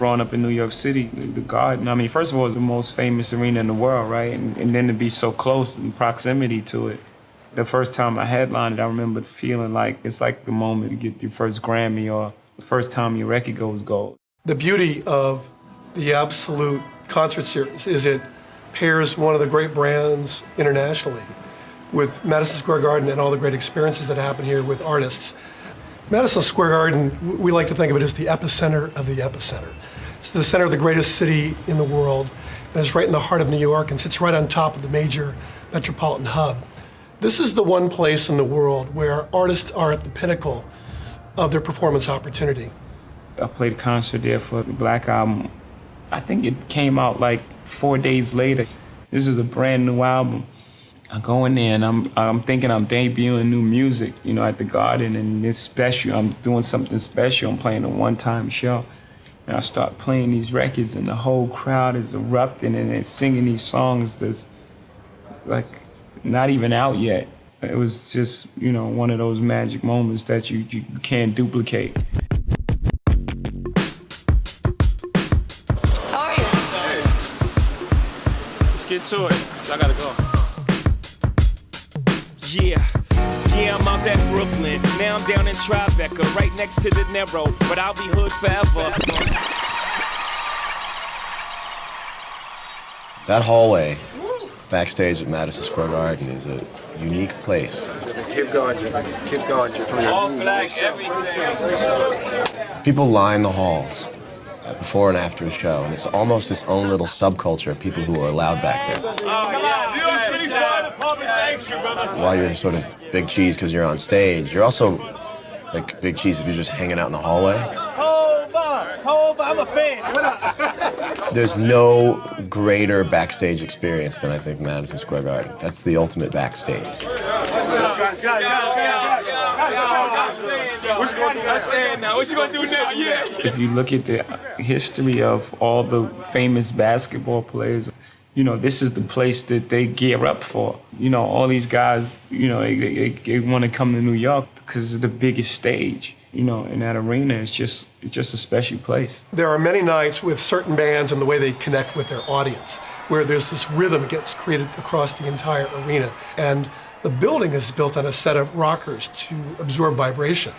growing up in New York City, the Garden, I mean, first of all, it's the most famous arena in the world, right? And then to be so close in proximity to it. The first time I headlined it, I remember feeling like it's like the moment you get your first Grammy or the first time your record goes gold. The beauty of the Absolute concert series is it pairs one of the great brands internationally with Madison Square Garden and all the great experiences that happen here with artists. Madison Square Garden, we like to think of it as the epicenter of the epicenter. It's the center of the greatest city in the world, and it's right in the heart of New York and sits right on top of the major metropolitan hub. This is the one place in the world where artists are at the pinnacle of their performance opportunity. I played a concert there for the Black Album. I think it came out like 4 days later. This is a brand new album. I go in there and I'm thinking I'm debuting new music, you know, at the Garden, and it's special. I'm doing something special. I'm playing a one-time show. And I start playing these records and the whole crowd is erupting and they're singing these songs that's like not even out yet. It was just, you know, one of those magic moments that you can't duplicate. How are you? Hey. Let's get to it. I gotta go. Yeah, I'm out at Brooklyn. Now I'm down in Tribeca, right next to the Narrow, but I'll be hood forever. That hallway backstage at Madison Square Garden is a unique place. Keep going, Jimmy. Keep going, Jimmy. All black, everything. People line the halls before and after a show, and it's almost its own little subculture of people who are allowed back there. While you're sort of big cheese because you're on stage, you're also like big cheese if you're just hanging out in the hallway. I'm a fan. There's no greater backstage experience than I think Madison Square Garden. That's the ultimate backstage. What you gonna do now? Yeah. If you look at the history of all the famous basketball players, you know, this is the place that they gear up for. You know, all these guys, you know, they want to come to New York because it's the biggest stage. You know, in that arena, it's just a special place. There are many nights with certain bands and the way they connect with their audience, where there's this rhythm that gets created across the entire arena. And the building is built on a set of rockers to absorb vibration.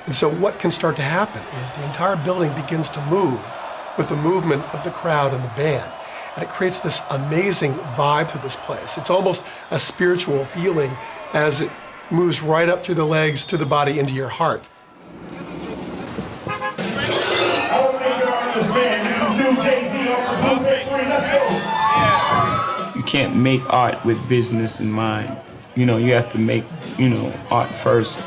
And so what can start to happen is the entire building begins to move with the movement of the crowd and the band. And it creates this amazing vibe through this place. It's almost a spiritual feeling as it moves right up through the legs, through the body, into your heart. You can't make art with business in mind. You know, you have to make, you know, art first.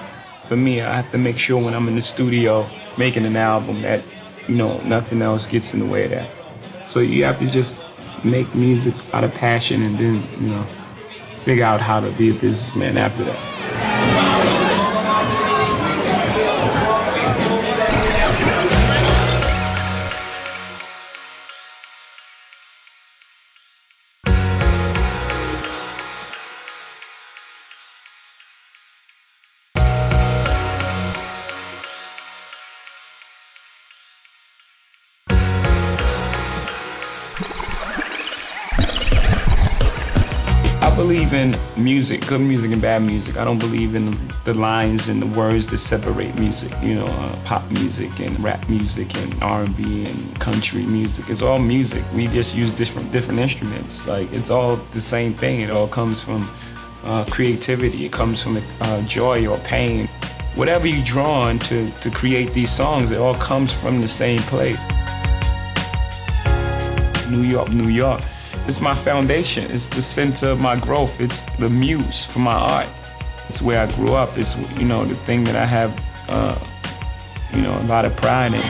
For me, I have to make sure when I'm in the studio making an album that, you know, nothing else gets in the way of that. So you have to just make music out of passion and then, you know, figure out how to be a businessman after that. I believe in music, good music and bad music. I don't believe in the lines and the words that separate music. You know, pop music and rap music and R&B and country music. It's all music. We just use different instruments. Like, it's all the same thing. It all comes from creativity. It comes from joy or pain. Whatever you draw on to create these songs, it all comes from the same place. New York, New York. It's my foundation. It's the center of my growth. It's the muse for my art. It's where I grew up. It's, you know, the thing that I have, you know, a lot of pride in.